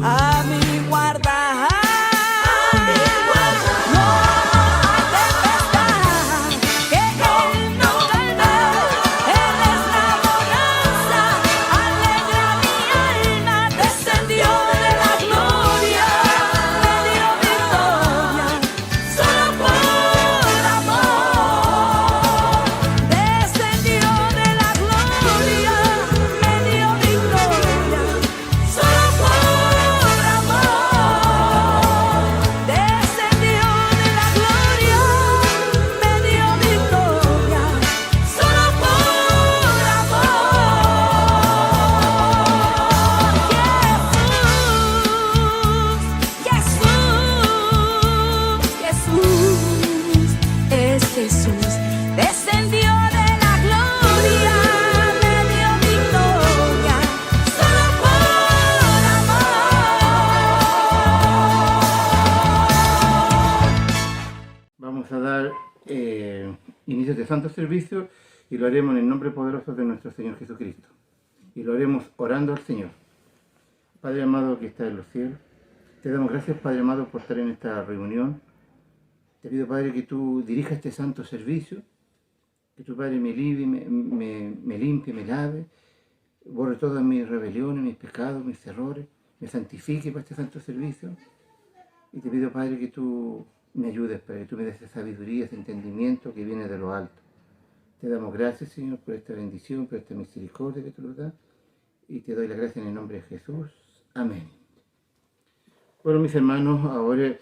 a mi guarda. Vamos a dar inicio a este santo servicio y lo haremos en el nombre poderoso de nuestro Señor Jesucristo. Y lo haremos orando al Señor. Padre amado que está en los cielos, te damos gracias, Padre amado, por estar en esta reunión. Te pido, Padre, que tú dirijas este santo servicio, que tu Padre me limpie, me limpie, me lave, borre todas mis rebeliones, mis pecados, mis errores, me santifique para este santo servicio. Y te pido, Padre, que tú me ayudes, Padre, que tú me des esa sabiduría, ese entendimiento que viene de lo alto. Te damos gracias, Señor, por esta bendición, por esta misericordia que tú nos das. Y te doy la gracia en el nombre de Jesús. Amén. Bueno, mis hermanos, ahora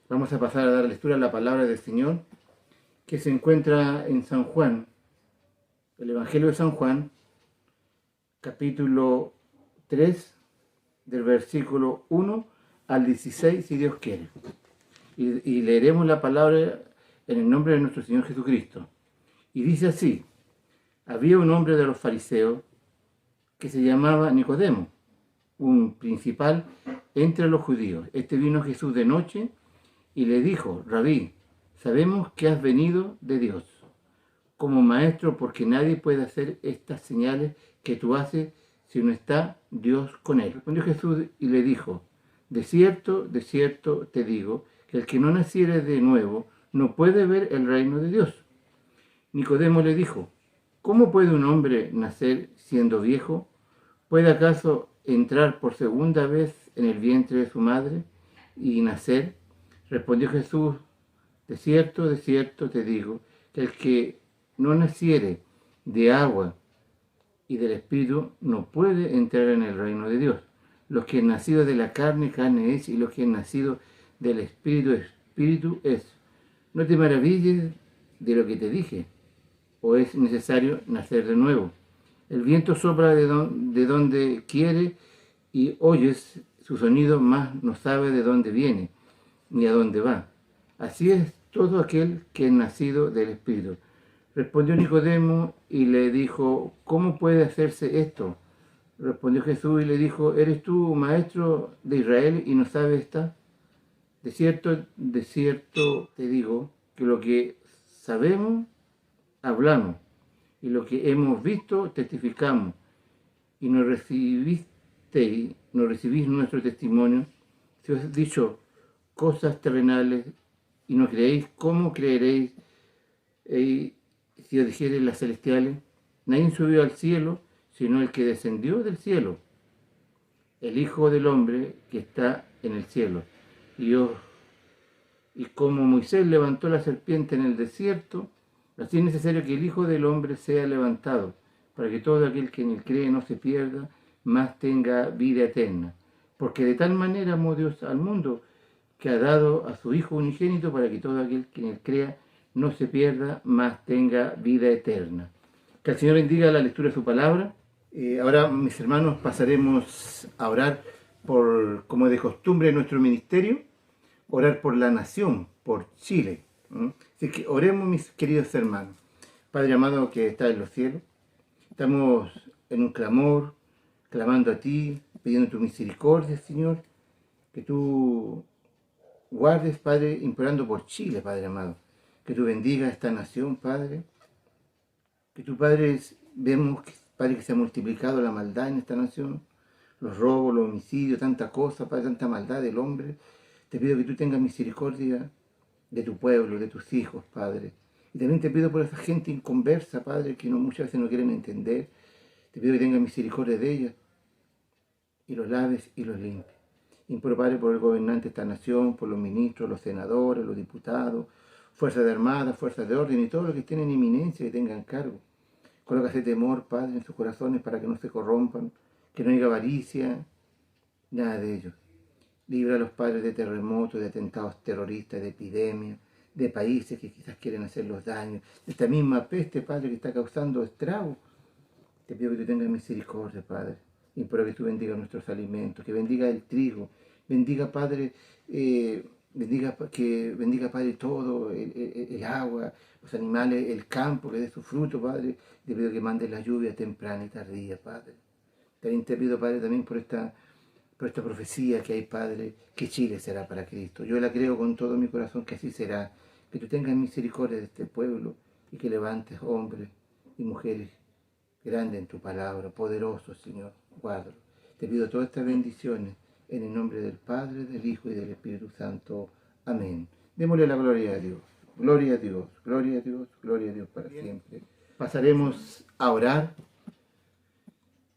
vamos a pasar a dar lectura a la palabra del Señor, que se encuentra en San Juan, el Evangelio de San Juan, capítulo 3, del versículo 1 al 16, si Dios quiere. Y leeremos la palabra en el nombre de nuestro Señor Jesucristo. Y dice así: había un hombre de los fariseos que se llamaba Nicodemo, un principal entre los judíos. Este vino a Jesús de noche y le dijo: Rabí, sabemos que has venido de Dios como maestro, porque nadie puede hacer estas señales que tú haces si no está Dios con él. Respondió Jesús y le dijo: de cierto te digo, que el que no naciere de nuevo no puede ver el reino de Dios. Nicodemo le dijo: ¿cómo puede un hombre nacer siendo viejo? ¿Puede acaso entrar por segunda vez en el vientre de su madre y nacer? Respondió Jesús: de cierto te digo, que el que no naciere de agua y del Espíritu no puede entrar en el reino de Dios. Los que han nacido de la carne, carne es, y los que han nacido del Espíritu, Espíritu es. No te maravilles de lo que te dije, o es necesario nacer de nuevo. El viento sopla de donde quiere y oyes su sonido, mas no sabe de dónde viene ni a dónde va. Así es todo aquel que es nacido del Espíritu. Respondió Nicodemo y le dijo: ¿cómo puede hacerse esto? Respondió Jesús y le dijo: ¿eres tú maestro de Israel y no sabes esta? De cierto te digo, que lo que sabemos, hablamos, y lo que hemos visto, testificamos, y no recibís nuestro testimonio. Si os he dicho cosas terrenales y no creéis, ¿cómo creeréis si os dijere las celestiales? Nadie subió al cielo, sino el que descendió del cielo, el Hijo del Hombre que está en el cielo. Y como Moisés levantó la serpiente en el desierto, así es necesario que el Hijo del Hombre sea levantado, para que todo aquel que en él cree no se pierda, mas tenga vida eterna. Porque de tal manera amó Dios al mundo, que ha dado a su Hijo unigénito, para que todo aquel que en él crea no se pierda, mas tenga vida eterna. Que el Señor bendiga la lectura de su palabra. Ahora, mis hermanos, pasaremos a orar como de costumbre en nuestro ministerio, orar por la nación, por Chile. Así que oremos, mis queridos hermanos. Padre amado que está en los cielos, estamos en un clamor, clamando a ti, pidiendo tu misericordia, Señor, que tú guardes, Padre, implorando por Chile, Padre amado, que tú bendigas esta nación, Padre, que tu Padre, vemos, Padre, que se ha multiplicado la maldad en esta nación, los robos, los homicidios, tanta cosa, Padre, tanta maldad del hombre. Te pido que tú tengas misericordia de tu pueblo, de tus hijos, Padre. Y también te pido por esa gente inconversa, Padre, que muchas veces no quieren entender. Te pido que tengas misericordia de ellos y los laves y los limpies. Imploro, Padre, por el gobernante de esta nación, por los ministros, los senadores, los diputados, fuerzas de armada, fuerzas de orden y todos los que estén en eminencia y tengan cargo. Colócase temor, Padre, en sus corazones para que no se corrompan, que no haya avaricia, nada de ello. Libra a los padres de terremotos, de atentados terroristas, de epidemias, de países que quizás quieren hacer los daños, de esta misma peste, Padre, que está causando estragos. Te pido que tú tengas misericordia, Padre. Imploro que tú bendiga nuestros alimentos, que bendiga el trigo, bendiga, Padre, bendiga, Padre, todo, el agua, los animales, el campo, que dé su fruto, Padre. Te pido que mandes la lluvia temprana y tardía, Padre. También te pido, Padre, también por esta profecía que hay, Padre, que Chile será para Cristo. Yo la creo con todo mi corazón que así será. Que tú tengas misericordia de este pueblo y que levantes hombres y mujeres grandes en tu palabra, poderosos, Señor. Guárdalo. Te pido todas estas bendiciones en el nombre del Padre, del Hijo y del Espíritu Santo. Amén. Démosle la gloria a Dios. Gloria a Dios, gloria a Dios, gloria a Dios para siempre. Pasaremos a orar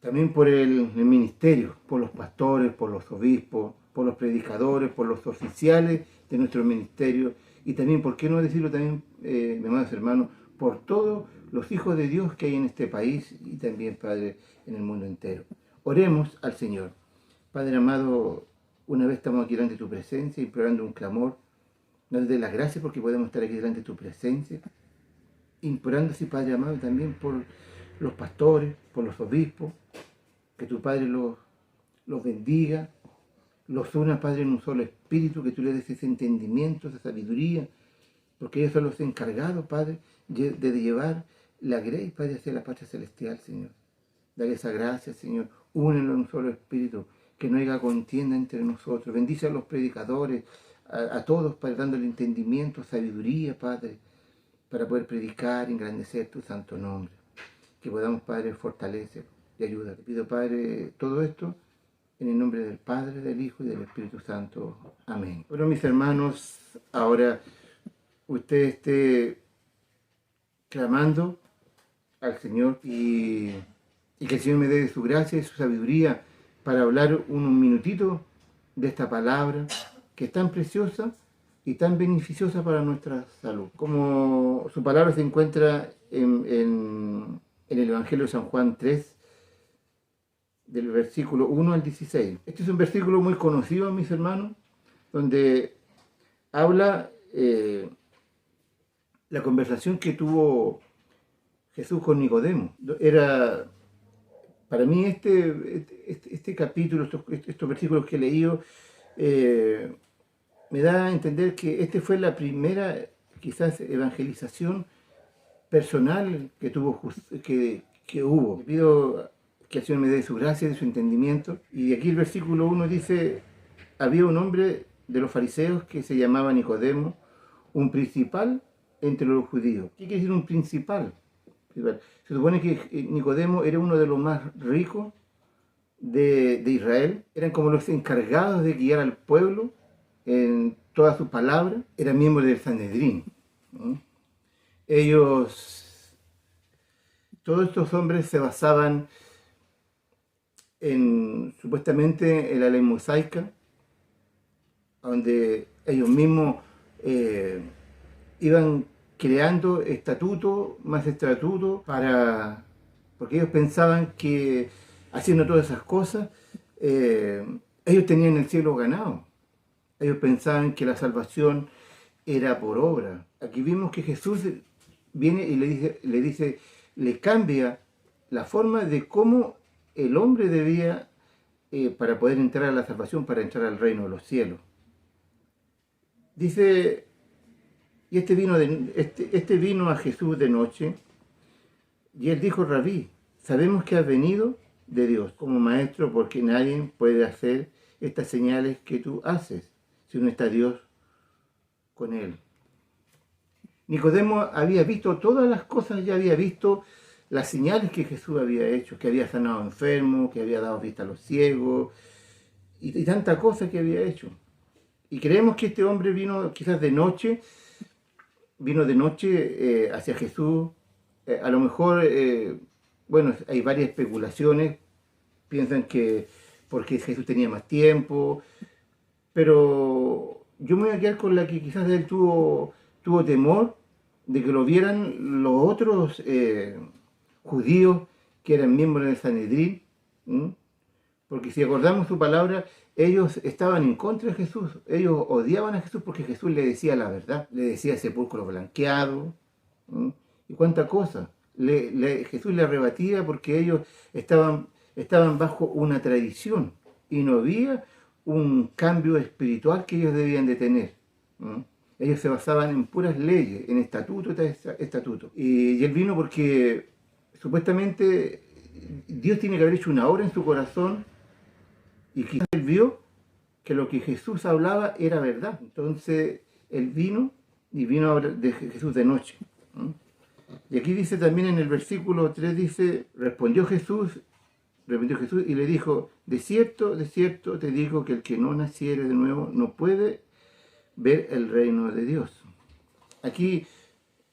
también por el ministerio, por los pastores, por los obispos, por los predicadores, por los oficiales de nuestro ministerio y también, ¿por qué no decirlo también, mis amados hermanos, por todos los hijos de Dios que hay en este país y también, Padre, en el mundo entero? Oremos al Señor. Padre amado, una vez estamos aquí delante de tu presencia, implorando un clamor, dándote las gracias porque podemos estar aquí delante de tu presencia, implorando así, Padre amado, también por los pastores, por los obispos, que tu Padre los bendiga, los una, Padre, en un solo espíritu, que tú les des ese entendimiento, esa sabiduría, porque ellos son los encargados, Padre, de llevar la grey, Padre, hacia la patria celestial, Señor. Dale esa gracia, Señor, únelo en un solo espíritu, que no haya contienda entre nosotros. Bendice a los predicadores, a todos, Padre, dándole entendimiento, sabiduría, Padre, para poder predicar y engrandecer tu santo nombre. Que podamos, Padre, fortalecer y ayudar. Te pido, Padre, todo esto en el nombre del Padre, del Hijo y del Espíritu Santo. Amén. Bueno, mis hermanos, ahora usted esté clamando al Señor y que el Señor me dé su gracia y su sabiduría para hablar un minutito de esta palabra que es tan preciosa y tan beneficiosa para nuestra salud. Como su palabra se encuentra en el Evangelio de San Juan 3, del versículo 1 al 16. Este es un versículo muy conocido, mis hermanos, donde habla la conversación que tuvo Jesús con Nicodemo. Para mí este capítulo, estos versículos que he leído, me da a entender que esta fue la primera, quizás, evangelización personal que hubo. Le pido que el Señor me dé su gracia y su entendimiento. Y aquí el versículo 1 dice: había un hombre de los fariseos que se llamaba Nicodemo, un principal entre los judíos. ¿Qué quiere decir un principal? Se supone que Nicodemo era uno de los más ricos de Israel. Eran como los encargados de guiar al pueblo en todas sus palabras. Eran miembros del Sanedrín. Todos estos hombres se basaban supuestamente en la ley mosaica, donde ellos mismos iban creando estatutos, más estatutos, porque ellos pensaban que haciendo todas esas cosas, ellos tenían el cielo ganado. Ellos pensaban que la salvación era por obra. Aquí vimos que Jesús viene y le cambia la forma de cómo el hombre debía, para poder entrar a la salvación, para entrar al reino de los cielos. Dice, y este vino a Jesús de noche, y él dijo: Rabí, sabemos que has venido de Dios como maestro, porque nadie puede hacer estas señales que tú haces si no está Dios con él. Nicodemo había visto todas las cosas, ya había visto las señales que Jesús había hecho, que había sanado enfermos, que había dado vista a los ciegos, y tanta cosa que había hecho. Y creemos que este hombre vino quizás de noche, hacia Jesús. A lo mejor, bueno, hay varias especulaciones, piensan que porque Jesús tenía más tiempo, pero yo me voy a quedar con la que quizás él tuvo temor de que lo vieran los otros judíos que eran miembros del Sanedrín, ¿m? Porque si acordamos su palabra, ellos estaban en contra de Jesús, ellos odiaban a Jesús porque Jesús le decía la verdad, le decía sepulcro blanqueado, ¿m? Y cuánta cosa. Jesús le rebatía porque ellos estaban bajo una tradición y no había un cambio espiritual que ellos debían de tener. ¿M? Ellos se basaban en puras leyes, en estatuto tras estatuto. Y él vino porque supuestamente Dios tiene que haber hecho una obra en su corazón y quizás él vio que lo que Jesús hablaba era verdad. Entonces él vino a hablar de Jesús de noche. ¿M? Y aquí dice también en el versículo 3, dice, respondió Jesús y le dijo, de cierto te digo que el que no naciere de nuevo no puede ver el reino de Dios. Aquí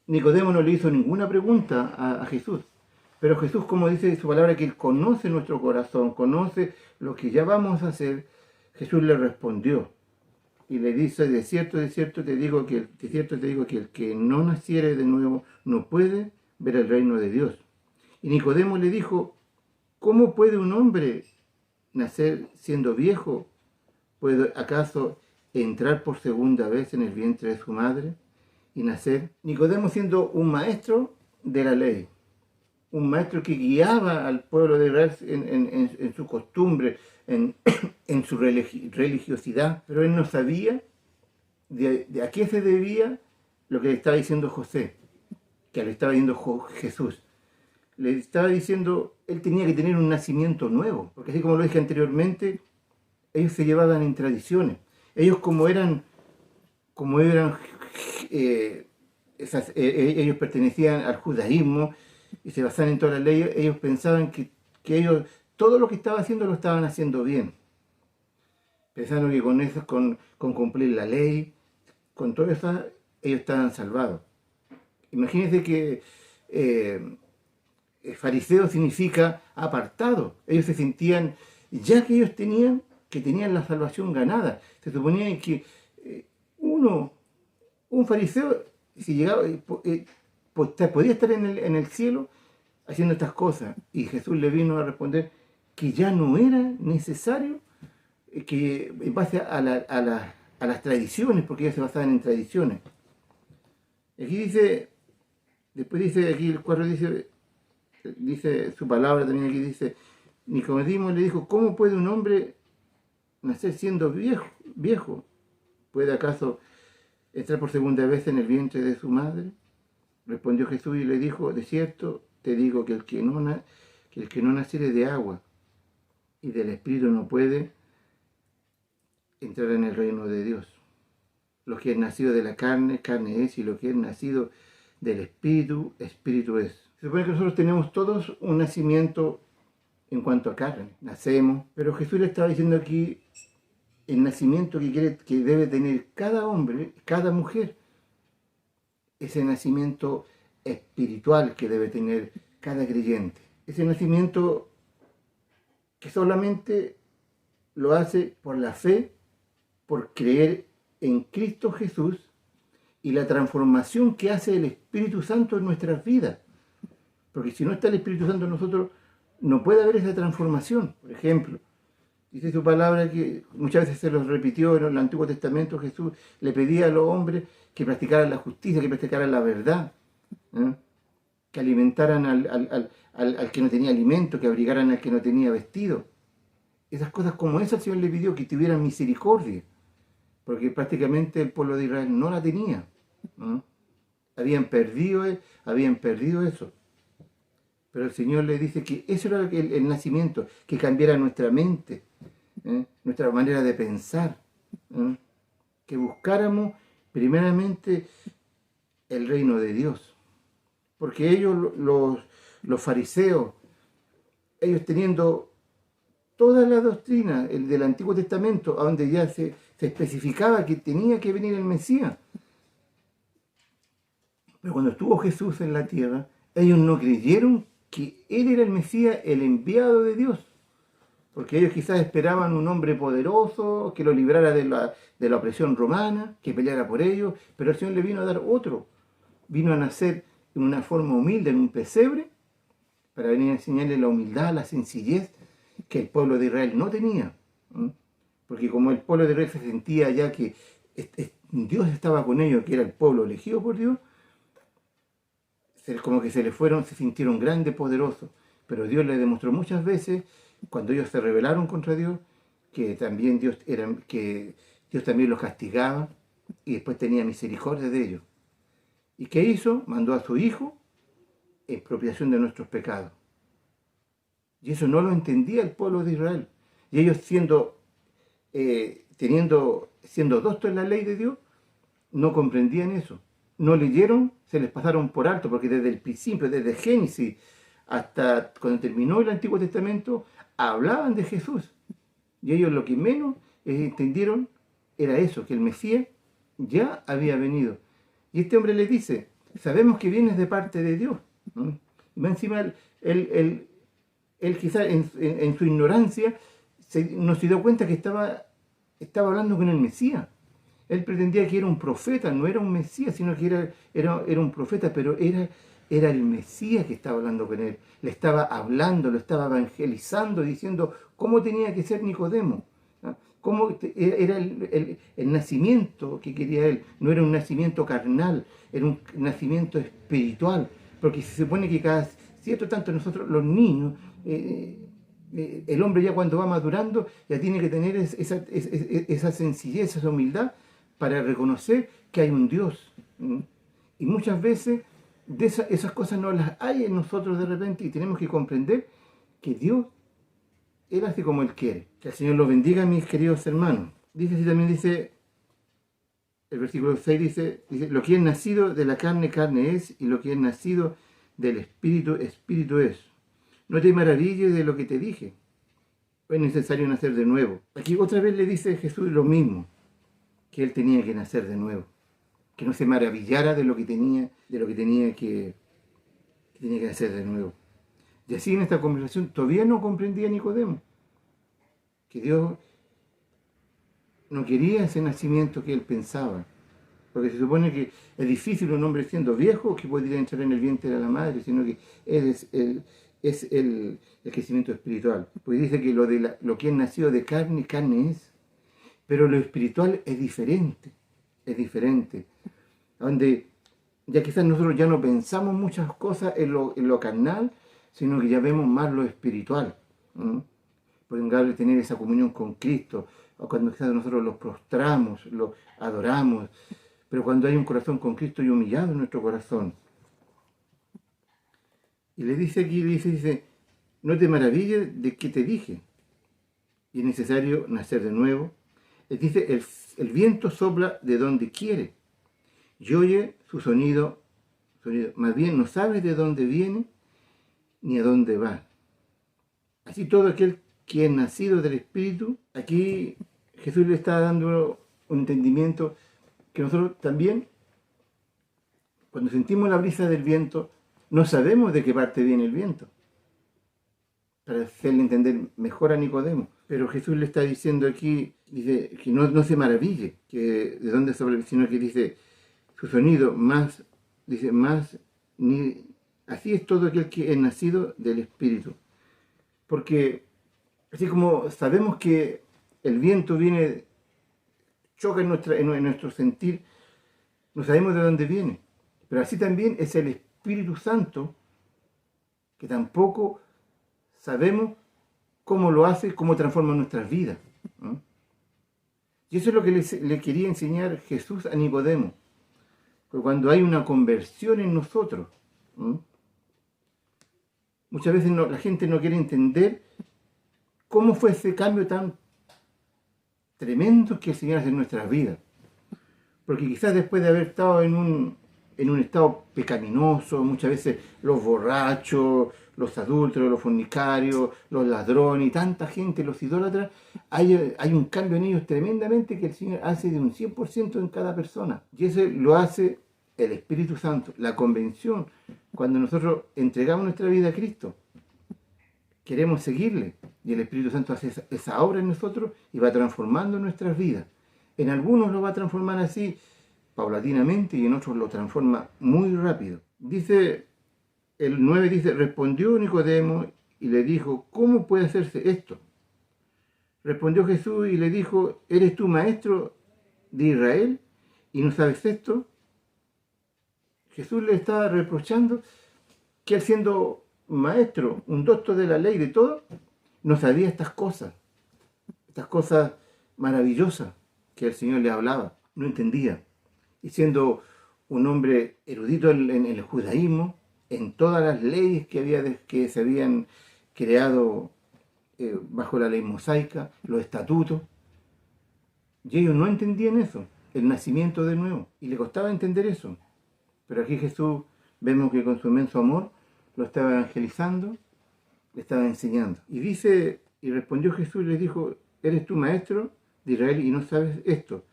Nicodemo no le hizo ninguna pregunta a Jesús, pero Jesús, como dice su palabra, que él conoce nuestro corazón, conoce lo que ya vamos a hacer, Jesús le respondió y le dice, de cierto te digo que el que no naciere de nuevo no puede ver el reino de Dios. Y Nicodemo le dijo, ¿cómo puede un hombre nacer siendo viejo? ¿Puede acaso entrar por segunda vez en el vientre de su madre y nacer? Nicodemo, siendo un maestro de la ley, un maestro que guiaba al pueblo de Israel en su costumbre, en su religiosidad, pero él no sabía de a qué se debía lo que le estaba diciendo José, que le estaba diciendo Jesús. Le estaba diciendo, él tenía que tener un nacimiento nuevo, porque así como lo dije anteriormente, ellos se llevaban en tradiciones. Ellos ellos pertenecían al judaísmo y se basaban en todas las leyes, ellos pensaban que ellos, todo lo que estaban haciendo lo estaban haciendo bien. Pensaban que con eso, con cumplir la ley, con todo eso, ellos estaban salvados. Imagínense que fariseo significa apartado. Ellos se sentían, ya que ellos tenían la salvación ganada. Se suponía que un fariseo, si llegaba, podía estar en el cielo haciendo estas cosas. Y Jesús le vino a responder que ya no era necesario que en base a las tradiciones, porque ellos se basaban en tradiciones. Aquí dice, después dice, aquí el 4 dice su palabra también, aquí dice, Nicodemo le dijo, ¿cómo puede un hombre nacer siendo viejo? ¿Puede acaso entrar por segunda vez en el vientre de su madre? Respondió Jesús y le dijo, de cierto te digo que el que no naciere de agua y del Espíritu no puede entrar en el reino de Dios. Lo que es nacido de la carne, carne es, y lo que es nacido del Espíritu, Espíritu es. Se supone que nosotros tenemos todos un nacimiento en cuanto a carne, nacemos, pero Jesús le estaba diciendo aquí el nacimiento que debe tener cada hombre, cada mujer, ese nacimiento espiritual que debe tener cada creyente, ese nacimiento que solamente lo hace por la fe, por creer en Cristo Jesús y la transformación que hace el Espíritu Santo en nuestras vidas. Porque si no está el Espíritu Santo en nosotros, no puede haber esa transformación. Por ejemplo, dice su palabra que muchas veces se los repitió en el Antiguo Testamento, Jesús le pedía a los hombres que practicaran la justicia, que practicaran la verdad, ¿eh? Que alimentaran al que no tenía alimento, que abrigaran al que no tenía vestido. Esas cosas como esas el Señor le pidió, que tuvieran misericordia, porque prácticamente el pueblo de Israel no la tenía, ¿eh? Habían perdido eso. Pero el Señor le dice que eso era el nacimiento, que cambiara nuestra mente, nuestra manera de pensar, que buscáramos primeramente el reino de Dios. Porque ellos, los fariseos, ellos teniendo toda la doctrina del Antiguo Testamento, a donde ya se especificaba que tenía que venir el Mesías. Pero cuando estuvo Jesús en la tierra, ellos no creyeron que Él era el Mesías, el enviado de Dios. Porque ellos quizás esperaban un hombre poderoso, que lo librara de la opresión romana, que peleara por ellos, pero el Señor le vino a dar otro. Vino a nacer en una forma humilde, en un pesebre, para venir a enseñarle la humildad, la sencillez que el pueblo de Israel no tenía. Porque como el pueblo de Israel se sentía ya que Dios estaba con ellos, que era el pueblo elegido por Dios, como que se sintieron grandes, poderosos. Pero Dios les demostró muchas veces, cuando ellos se rebelaron contra Dios, que también Dios también los castigaba y después tenía misericordia de ellos. ¿Y qué hizo? Mandó a su Hijo en expiación de nuestros pecados. Y eso no lo entendía el pueblo de Israel. Y ellos siendo doctos en la ley de Dios, no comprendían eso. No leyeron, se les pasaron por alto, porque desde el principio, desde Génesis hasta cuando terminó el Antiguo Testamento, hablaban de Jesús. Y ellos lo que menos entendieron era eso, que el Mesías ya había venido. Y este hombre le dice, sabemos que vienes de parte de Dios. Y más encima, él quizás en su ignorancia no se dio cuenta que estaba hablando con el Mesías. Él pretendía que era un profeta, no era un Mesías, sino que era un profeta, pero era el Mesías que estaba hablando con él. Le estaba hablando, lo estaba evangelizando, diciendo cómo tenía que ser Nicodemo. Cómo era el nacimiento que quería él. No era un nacimiento carnal, era un nacimiento espiritual. Porque se supone que cada cierto tanto nosotros, los niños, el hombre ya cuando va madurando, ya tiene que tener esa sencillez, esa humildad, para reconocer que hay un Dios. Y muchas veces esas cosas no las hay en nosotros de repente, y tenemos que comprender que Dios, Él hace como Él quiere. Que el Señor los bendiga, mis queridos hermanos. También dice, el versículo 6 dice, lo que es nacido de la carne, carne es, y lo que es nacido del Espíritu, Espíritu es. No te maravilles de lo que te dije. Es necesario nacer de nuevo. Aquí otra vez le dice Jesús lo mismo, que Él tenía que nacer de nuevo. Que no se maravillara de lo que tenía que nacer de nuevo. Y así en esta conversación todavía no comprendía Nicodemo que Dios no quería ese nacimiento que él pensaba. Porque se supone que es difícil un hombre siendo viejo que pudiera entrar en el vientre de la madre, sino que es el crecimiento espiritual. Porque dice que lo que es nacido de carne, carne es. Pero lo espiritual es diferente. Es diferente. Donde ya quizás nosotros ya no pensamos muchas cosas en lo carnal, sino que ya vemos más lo espiritual. Podemos tener esa comunión con Cristo, o cuando quizás nosotros los prostramos, los adoramos, pero cuando hay un corazón con Cristo y humillado en nuestro corazón. Y le dice aquí, dice, no te maravilles de que te dije, y es necesario nacer de nuevo. Él dice, el viento sopla de donde quiere, y oye su sonido, más bien no sabes de dónde viene, ni a dónde va. Así todo aquel que es nacido del Espíritu, aquí Jesús le está dando un entendimiento que nosotros también, cuando sentimos la brisa del viento, no sabemos de qué parte viene el viento, para hacerle entender mejor a Nicodemo. Pero Jesús le está diciendo aquí, dice que no se maraville que de dónde sopla, sino que dice su sonido así es todo aquel que es nacido del Espíritu. Porque así como sabemos que el viento choca en nuestro sentir, no sabemos de dónde viene. Pero así también es el Espíritu Santo, que tampoco sabemos cómo lo hace, cómo transforma nuestras vidas. Y eso es lo que le quería enseñar Jesús a Nicodemo. Porque cuando hay una conversión en nosotros, muchas veces la gente no quiere entender cómo fue ese cambio tan tremendo que el Señor hace en nuestras vidas. Porque quizás después de haber estado en en un estado pecaminoso, muchas veces los borrachos, los adúlteros, los fornicarios, los ladrones y tanta gente, los idólatras, hay un cambio en ellos tremendamente que el Señor hace de un 100% en cada persona. Y eso lo hace el Espíritu Santo, la convención, cuando nosotros entregamos nuestra vida a Cristo. Queremos seguirle y el Espíritu Santo hace esa obra en nosotros y va transformando nuestras vidas. En algunos lo va a transformar así paulatinamente y en otros lo transforma muy rápido. Dice, el 9 dice, respondió Nicodemo y le dijo, ¿cómo puede hacerse esto? Respondió Jesús y le dijo, ¿eres tú maestro de Israel y no sabes esto? Jesús le estaba reprochando que él siendo maestro, un doctor de la ley, de todo, no sabía estas cosas maravillosas que el Señor le hablaba, no entendía. Y siendo un hombre erudito en el judaísmo, en todas las leyes que se habían creado bajo la ley mosaica, los estatutos, y ellos no entendían eso, el nacimiento de nuevo, y le costaba entender eso. Pero aquí Jesús vemos que con su inmenso amor lo estaba evangelizando, le estaba enseñando. Y dice, y respondió Jesús y le dijo, ¿eres tú maestro de Israel y no sabes esto?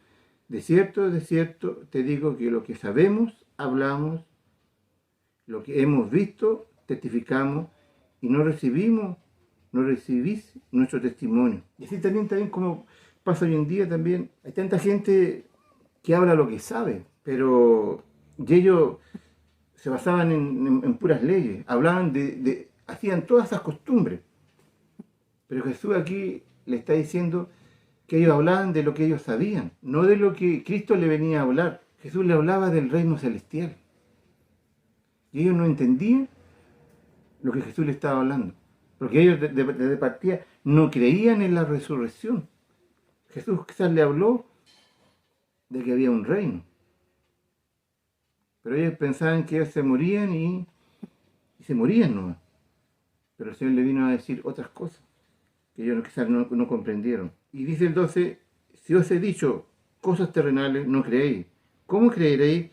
De cierto, te digo que lo que sabemos, hablamos, lo que hemos visto, testificamos, y no recibís nuestro testimonio. Y así también como pasa hoy en día también, hay tanta gente que habla lo que sabe, pero y ellos se basaban en puras leyes, hablaban hacían todas esas costumbres. Pero Jesús aquí le está diciendo que ellos hablaban de lo que ellos sabían, no de lo que Cristo le venía a hablar. Jesús le hablaba del reino celestial. Y ellos no entendían lo que Jesús le estaba hablando. Porque ellos desde partida no creían en la resurrección. Jesús quizás le habló de que había un reino. Pero ellos pensaban que ellos se morían y se morían nomás. Pero el Señor le vino a decir otras cosas que ellos quizás no comprendieron. Y dice el 12, si os he dicho cosas terrenales, no creéis. ¿Cómo creeréis?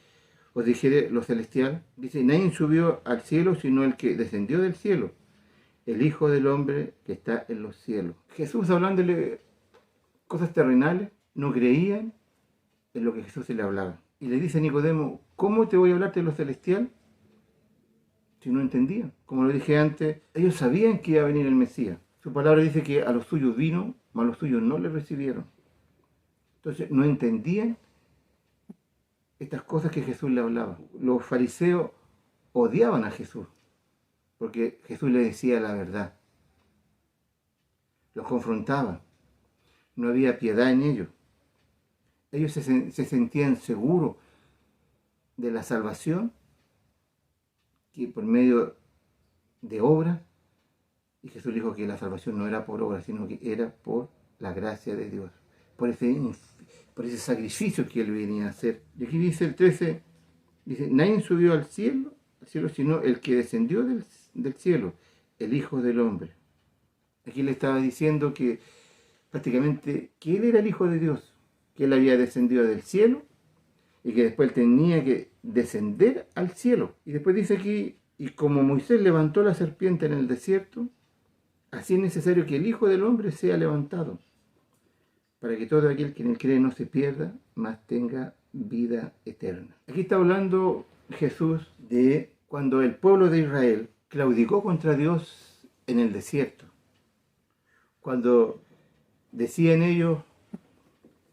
Os dijere lo celestial. Dice, nadie subió al cielo sino el que descendió del cielo, el Hijo del Hombre que está en los cielos. Jesús hablándole cosas terrenales, no creían en lo que Jesús se le hablaba. Y le dice a Nicodemo, ¿cómo te voy a hablarte de lo celestial? Si no entendían. Como lo dije antes, ellos sabían que iba a venir el Mesías. Su palabra dice que a los suyos vino, mas a los suyos no le recibieron. Entonces no entendían estas cosas que Jesús le hablaba. Los fariseos odiaban a Jesús, porque Jesús le decía la verdad. Los confrontaba. No había piedad en ellos. Ellos se sentían seguros de la salvación, que por medio de obras, y Jesús dijo que la salvación no era por obras, sino que era por la gracia de Dios, por ese sacrificio que Él venía a hacer. Y aquí dice el 13, dice, nadie subió al cielo, sino el que descendió del cielo, el Hijo del Hombre. Aquí le estaba diciendo que prácticamente que Él era el Hijo de Dios, que Él había descendido del cielo y que después tenía que descender al cielo. Y después dice aquí, y como Moisés levantó la serpiente en el desierto, así es necesario que el Hijo del Hombre sea levantado, para que todo aquel que en él cree no se pierda, mas tenga vida eterna. Aquí está hablando Jesús de cuando el pueblo de Israel claudicó contra Dios en el desierto. Cuando decían ellos,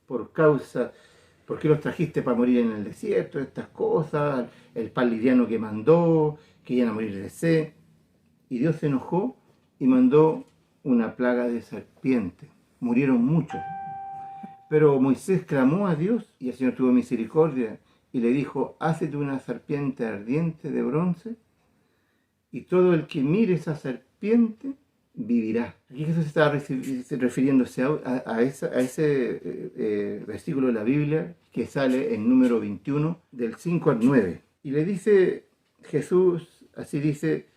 ¿por qué los trajiste para morir en el desierto? Estas cosas, el pan liviano que mandó, que iban a morir de sed. Y Dios se enojó y mandó una plaga de serpientes. Murieron muchos. Pero Moisés clamó a Dios y el Señor tuvo misericordia y le dijo, hácete una serpiente ardiente de bronce y todo el que mire esa serpiente vivirá. Aquí Jesús está refiriéndose a ese versículo de la Biblia que sale en número 21 del 5 al 9. Y le dice Jesús, así dice,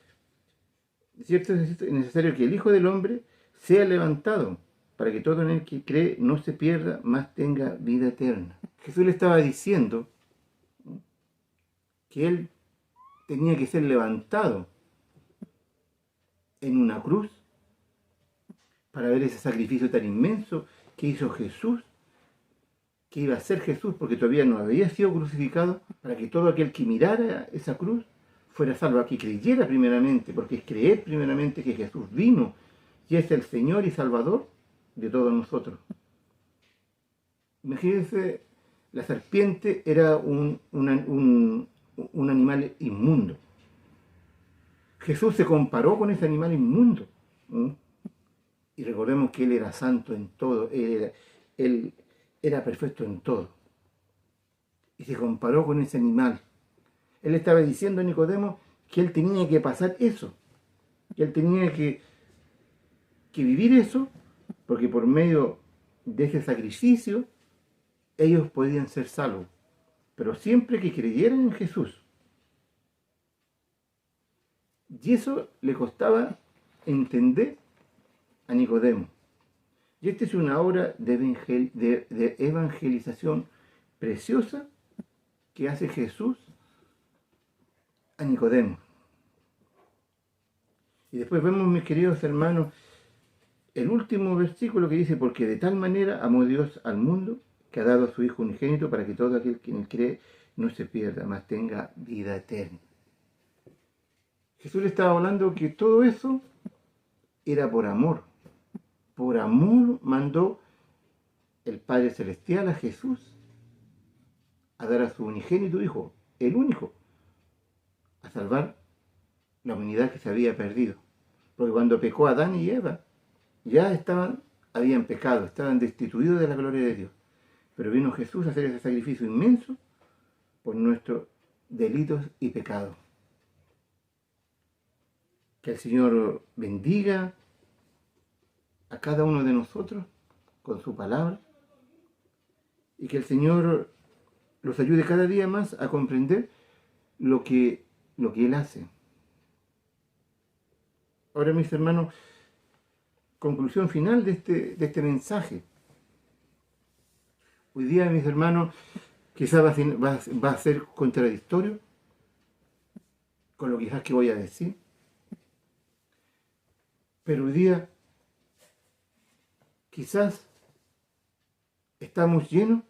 cierto es necesario que el Hijo del Hombre sea levantado, para que todo en el que cree no se pierda, mas tenga vida eterna. Jesús le estaba diciendo que Él tenía que ser levantado en una cruz para ver ese sacrificio tan inmenso que hizo Jesús, que iba a ser Jesús, porque todavía no había sido crucificado, para que todo aquel que mirara esa cruz fuera salvo, que creyera primeramente, porque es creer primeramente que Jesús vino y es el Señor y Salvador de todos nosotros. Imagínense, la serpiente era un animal inmundo. Jesús se comparó con ese animal inmundo. ¿Mm? Y recordemos que Él era santo en todo, Él era perfecto en todo. Y se comparó con ese animal. Él estaba diciendo a Nicodemo que él tenía que pasar eso, que él tenía que vivir eso, porque por medio de ese sacrificio ellos podían ser salvos, pero siempre que creyeran en Jesús. Y eso le costaba entender a Nicodemo. Y esta es una obra de evangelización preciosa que hace Jesús a Nicodemo. Y después vemos, mis queridos hermanos, el último versículo que dice: porque de tal manera amó Dios al mundo, que ha dado a su Hijo unigénito, para que todo aquel que en él cree no se pierda, mas tenga vida eterna. Jesús le estaba hablando que todo eso era por amor. Por amor mandó el Padre Celestial a Jesús a dar a su unigénito Hijo, el único, a salvar la humanidad que se había perdido. Porque cuando pecó Adán y Eva, ya habían pecado, estaban destituidos de la gloria de Dios. Pero vino Jesús a hacer ese sacrificio inmenso por nuestros delitos y pecados. Que el Señor bendiga a cada uno de nosotros con su palabra, y que el Señor los ayude cada día más a comprender lo que Él hace. Ahora, mis hermanos, conclusión final de este mensaje. Hoy día, mis hermanos, quizás va a ser contradictorio con lo quizás que voy a decir, pero hoy día quizás estamos llenos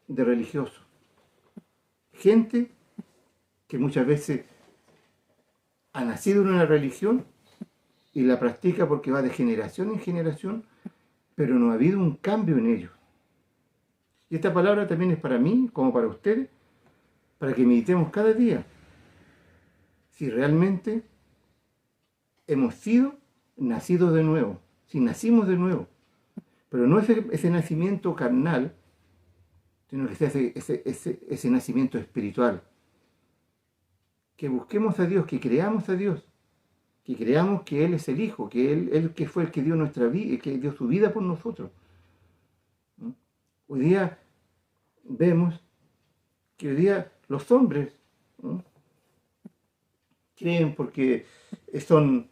de religiosos, gente que muchas veces ha nacido en una religión y la practica porque va de generación en generación, pero no ha habido un cambio en ellos. Y esta palabra también es para mí, como para ustedes, para que meditemos cada día si realmente hemos sido nacidos de nuevo, si nacimos de nuevo. Pero no ese nacimiento carnal, sino que sea ese nacimiento espiritual. Que busquemos a Dios, que creamos a Dios, que creamos que Él es el Hijo, que Él que fue el que dio nuestra vida, que dio su vida por nosotros. Hoy día vemos que hoy día los hombres creen porque son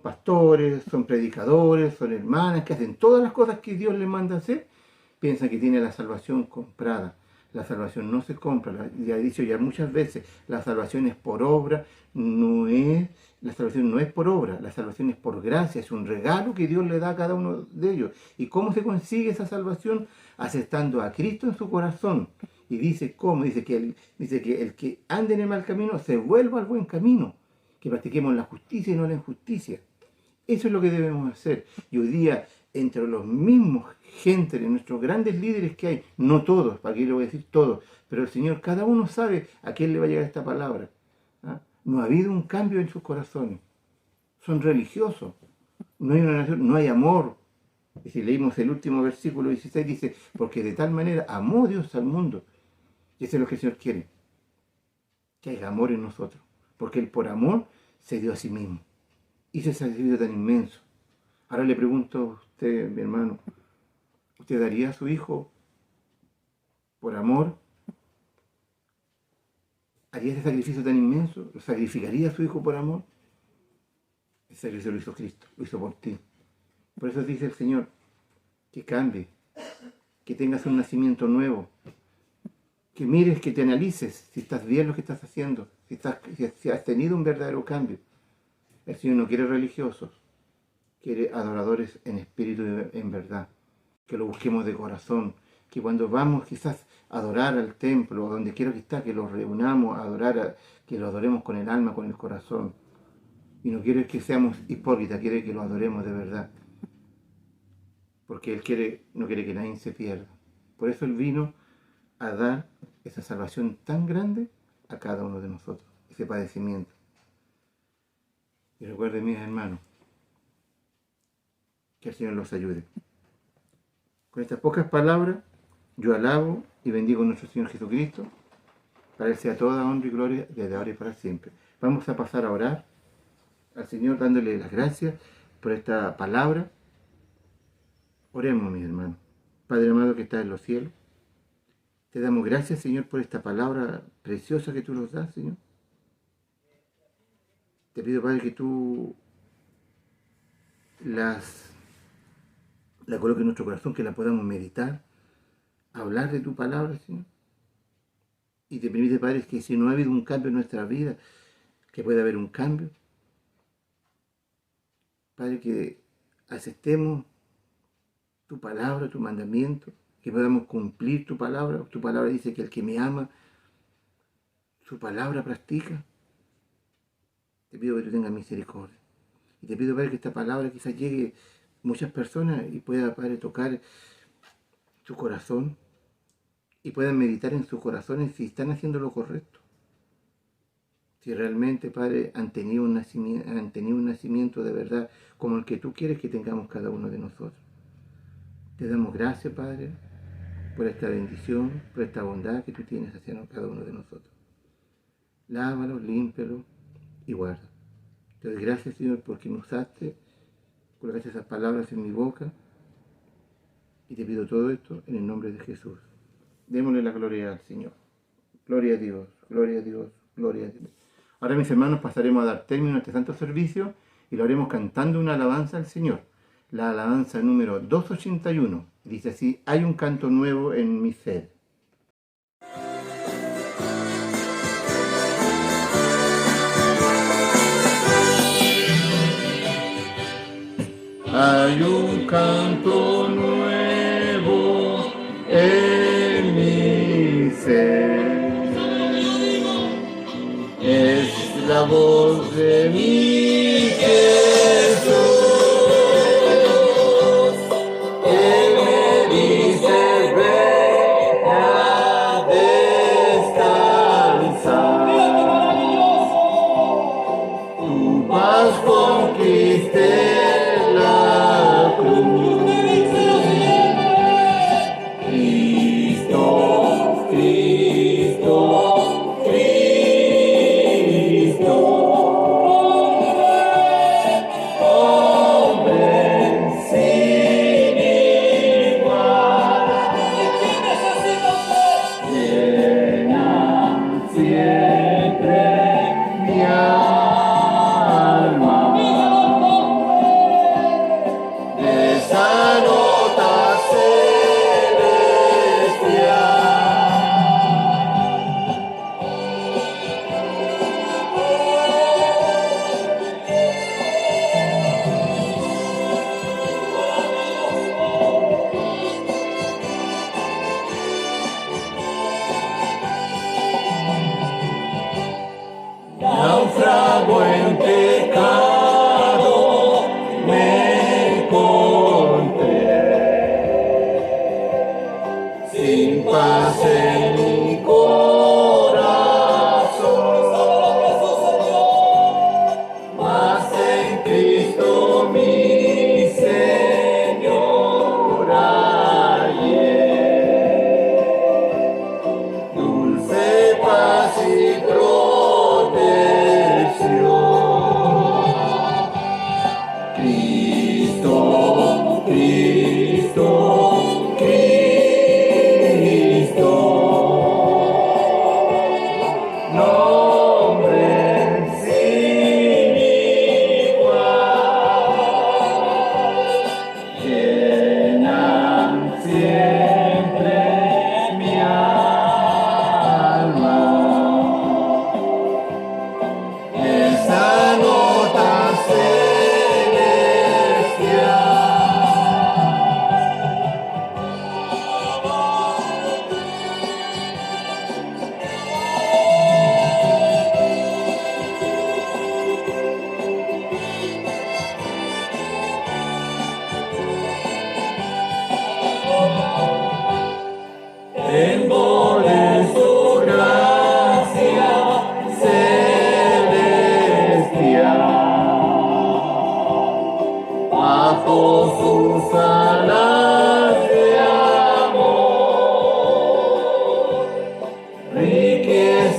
pastores, son predicadores, son hermanas, que hacen todas las cosas que Dios les manda hacer, piensan que tiene la salvación comprada. La salvación no se compra, ya he dicho ya muchas veces, la salvación es por obra, la salvación no es por obra, la salvación es por gracia, es un regalo que Dios le da a cada uno de ellos. ¿Y cómo se consigue esa salvación? Aceptando a Cristo en su corazón. Y dice, ¿cómo? Dice que el que ande en el mal camino se vuelva al buen camino, que practiquemos la justicia y no la injusticia. Eso es lo que debemos hacer. Y hoy día, entre los mismos gente, de nuestros grandes líderes que hay, no todos, para qué le voy a decir todos, pero el Señor, cada uno sabe a quién le va a llegar esta palabra. ¿Ah? No ha habido un cambio en sus corazones. Son religiosos. No hay amor. Y si leímos el último versículo 16, dice, porque de tal manera amó Dios al mundo. Y eso es lo que el Señor quiere. Que haya amor en nosotros. Porque Él por amor se dio a sí mismo. Hizo ese sacrificio tan inmenso. Ahora le pregunto a usted, mi hermano, ¿usted daría a su hijo por amor? ¿Haría ese sacrificio tan inmenso? ¿Lo sacrificaría a su hijo por amor? El sacrificio lo hizo Cristo, lo hizo por ti. Por eso dice el Señor, que cambie, que tengas un nacimiento nuevo, que mires, que te analices si estás bien lo que estás haciendo, si has tenido un verdadero cambio. El Señor no quiere religiosos, quiere adoradores en espíritu y en verdad, que lo busquemos de corazón, que cuando vamos quizás a adorar al templo, o donde quiera que está, que lo reunamos a adorar, que lo adoremos con el alma, con el corazón. Y no quiere que seamos hipócritas, quiere que lo adoremos de verdad, porque Él no quiere que nadie se pierda. Por eso Él vino a dar esa salvación tan grande a cada uno de nosotros, ese padecimiento. Y recuerden, mis hermanos, que el Señor los ayude. Con estas pocas palabras, yo alabo y bendigo a nuestro Señor Jesucristo, para Él sea toda honra y gloria desde ahora y para siempre. Vamos a pasar a orar al Señor dándole las gracias por esta palabra. Oremos, mis hermanos. Padre amado que estás en los cielos, te damos gracias, Señor, por esta palabra preciosa que tú nos das, Señor. Te pido, Padre, que tú la coloques en nuestro corazón, que la podamos meditar, hablar de tu palabra, Señor. Y te permite, Padre, que si no ha habido un cambio en nuestra vida, que pueda haber un cambio. Padre, que aceptemos tu palabra, tu mandamiento, que podamos cumplir tu palabra. Tu palabra dice que el que me ama, su palabra practica. Te pido que tú tengas misericordia. Y te pido, Padre, que esta palabra quizás llegue a muchas personas y pueda, Padre, tocar su corazón y puedan meditar en sus corazones si están haciendo lo correcto. Si realmente, Padre, han tenido un nacimiento de verdad como el que tú quieres que tengamos cada uno de nosotros. Te damos gracias, Padre, por esta bendición, por esta bondad que tú tienes hacia cada uno de nosotros. Lávalo, límpialo y guarda. Te doy gracias, Señor, porque me usaste, colocaste esas palabras en mi boca, y te pido todo esto en el nombre de Jesús. Démosle la gloria al Señor. Gloria a Dios, gloria a Dios, gloria a Dios. Ahora, mis hermanos, pasaremos a dar término a este santo servicio y lo haremos cantando una alabanza al Señor. La alabanza número 281. Dice así: hay un canto nuevo en mi ser. Hay un canto nuevo en mi ser, es la voz de mi Jesús, que me dice ven a descansar, tu paz conquiste. Naufrago en pecado me encontré, sin paz en mi corazón, mas en Cristo mi Señor hallé dulce paz y Cristo, Cristo,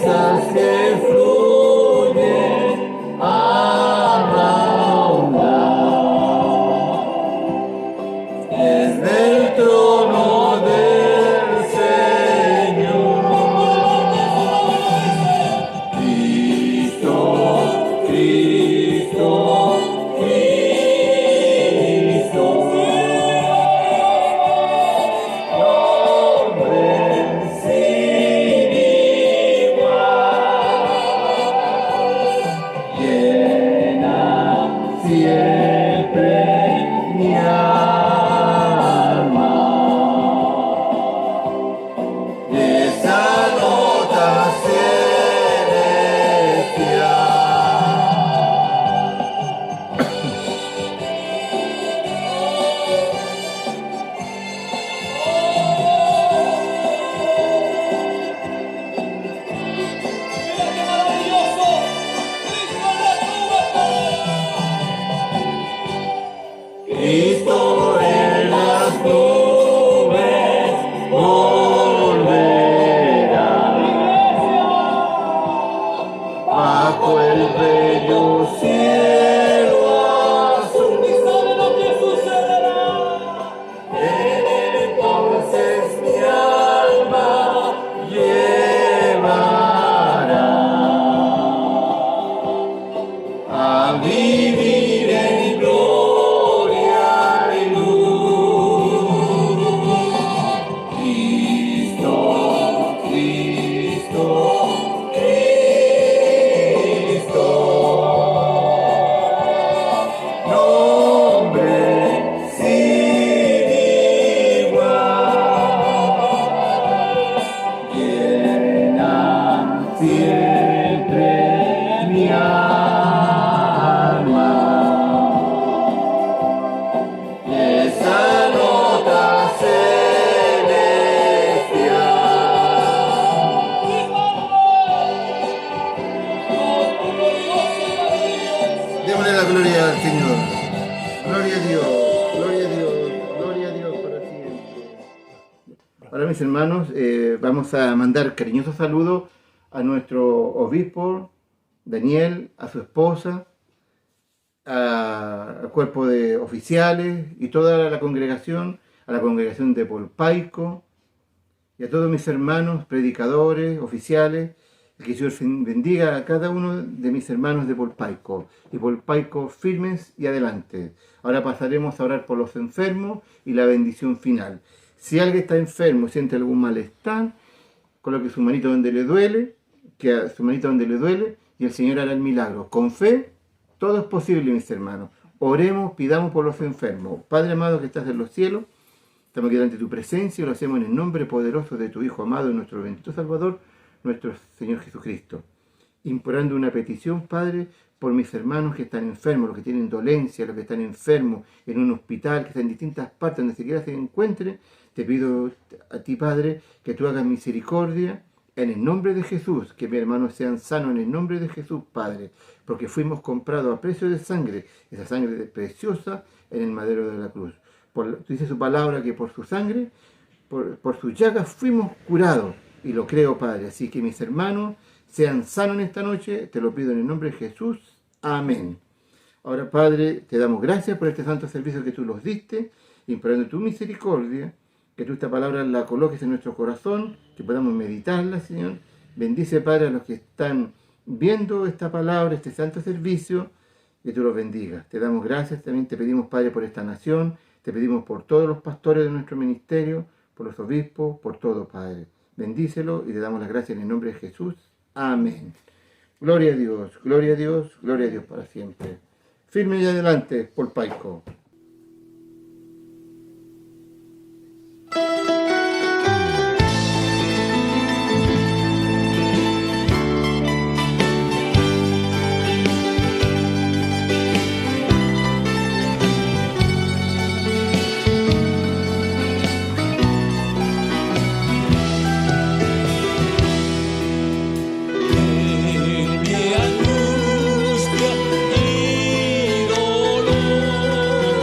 risas que fluyen a raudal desde el trono del Señor. Cristo, Cristo, Cristo, nombre sin igual, llena siempre mi alma de esa nota celestial. Cristo en las nubes volverá, bajo el bello cielo azul. Entonces mi alma llevará a vivir en gloria y luz. Cristo, Cristo, Cristo, nombre sin igual, llena siempre mi alma de esa nota celestial. Démosle la gloria al Señor. Gloria a Dios, gloria a Dios, gloria a Dios para siempre. Ahora, mis hermanos, vamos a mandar cariñosos saludos a nuestro obispo Daniel, a su esposa, al cuerpo de oficiales y toda la congregación, a la congregación de Polpaico y a todos mis hermanos, predicadores, oficiales. Que el Señor bendiga a cada uno de mis hermanos de Polpaico. Y Polpaico firmes y adelante. Ahora pasaremos a orar por los enfermos y la bendición final. Si alguien está enfermo, siente algún malestar, coloque su manito donde le duele, y el Señor hará el milagro. Con fe, todo es posible, mis hermanos. Oremos, pidamos por los enfermos. Padre amado que estás en los cielos, estamos aquí delante de tu presencia y lo hacemos en el nombre poderoso de tu Hijo amado, nuestro bendito Salvador, nuestro Señor Jesucristo. Implorando una petición, Padre, por mis hermanos que están enfermos, los que tienen dolencia, los que están enfermos en un hospital, que están en distintas partes donde siquiera se encuentren. Te pido a ti, Padre, que tú hagas misericordia en el nombre de Jesús, que mis hermanos sean sanos en el nombre de Jesús, Padre, porque fuimos comprados a precio de sangre, esa sangre preciosa en el madero de la cruz. Dice su palabra que por su sangre, por sus llagas fuimos curados, y lo creo, Padre. Así que mis hermanos sean sanos en esta noche, te lo pido en el nombre de Jesús. Amén. Ahora, Padre, te damos gracias por este santo servicio que tú nos diste, implorando tu misericordia, que tú esta palabra la coloques en nuestro corazón, que podamos meditarla, Señor. Bendice, Padre, a los que están viendo esta palabra, este santo servicio, que tú los bendigas. Te damos gracias, también te pedimos, Padre, por esta nación, te pedimos por todos los pastores de nuestro ministerio, por los obispos, por todo, Padre. Bendícelo y te damos las gracias en el nombre de Jesús. Amén. Gloria a Dios, gloria a Dios, gloria a Dios para siempre. Firme y adelante, Polpaico. Mi angustia y dolor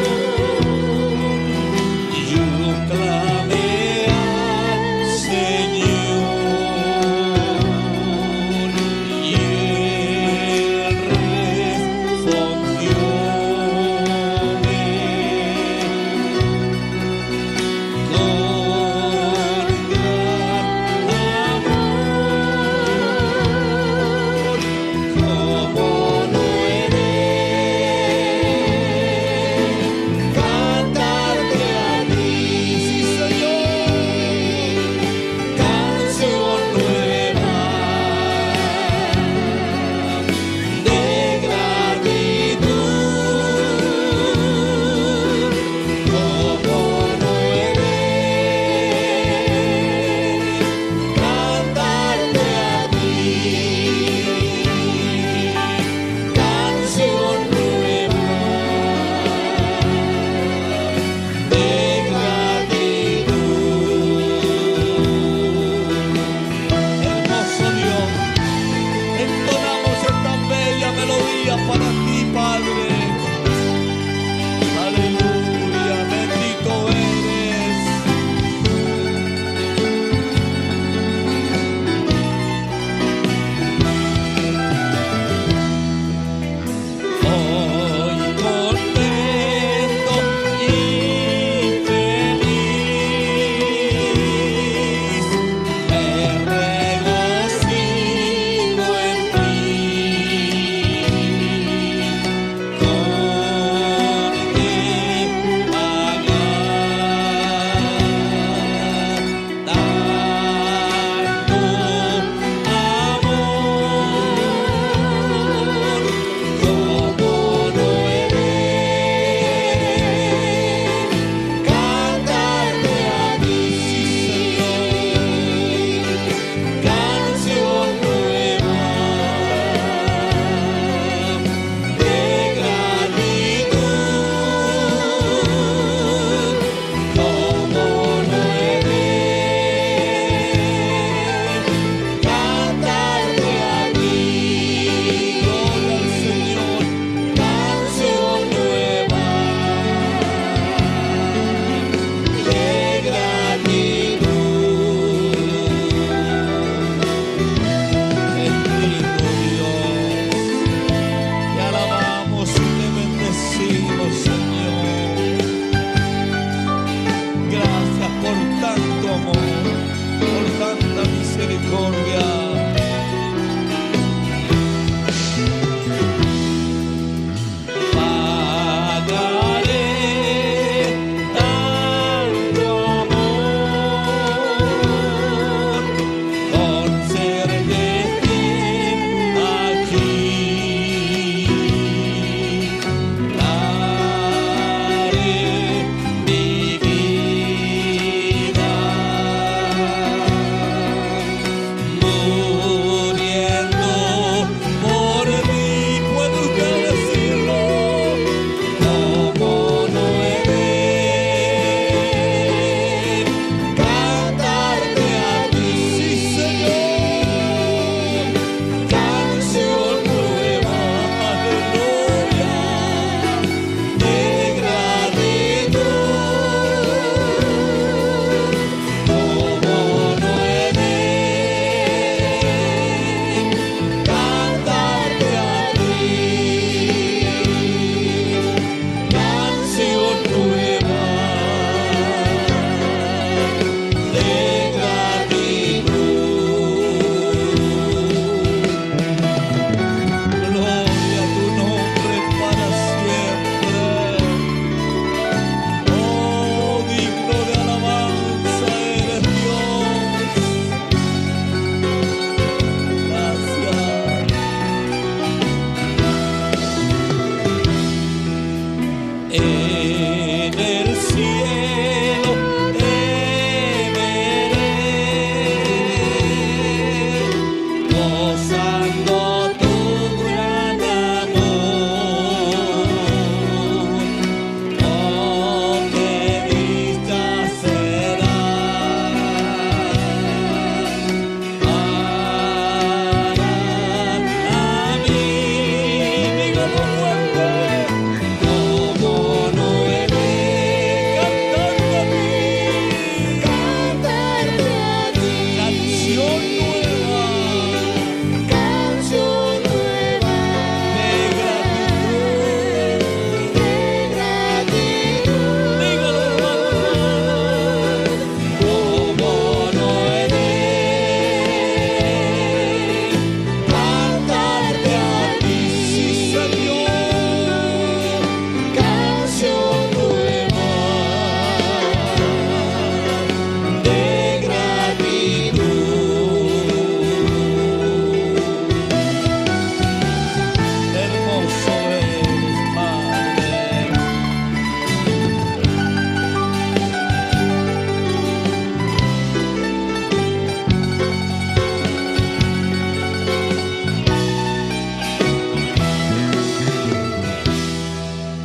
misericordia.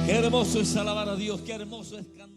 Qué hermoso es alabar a Dios, qué hermoso es cantar.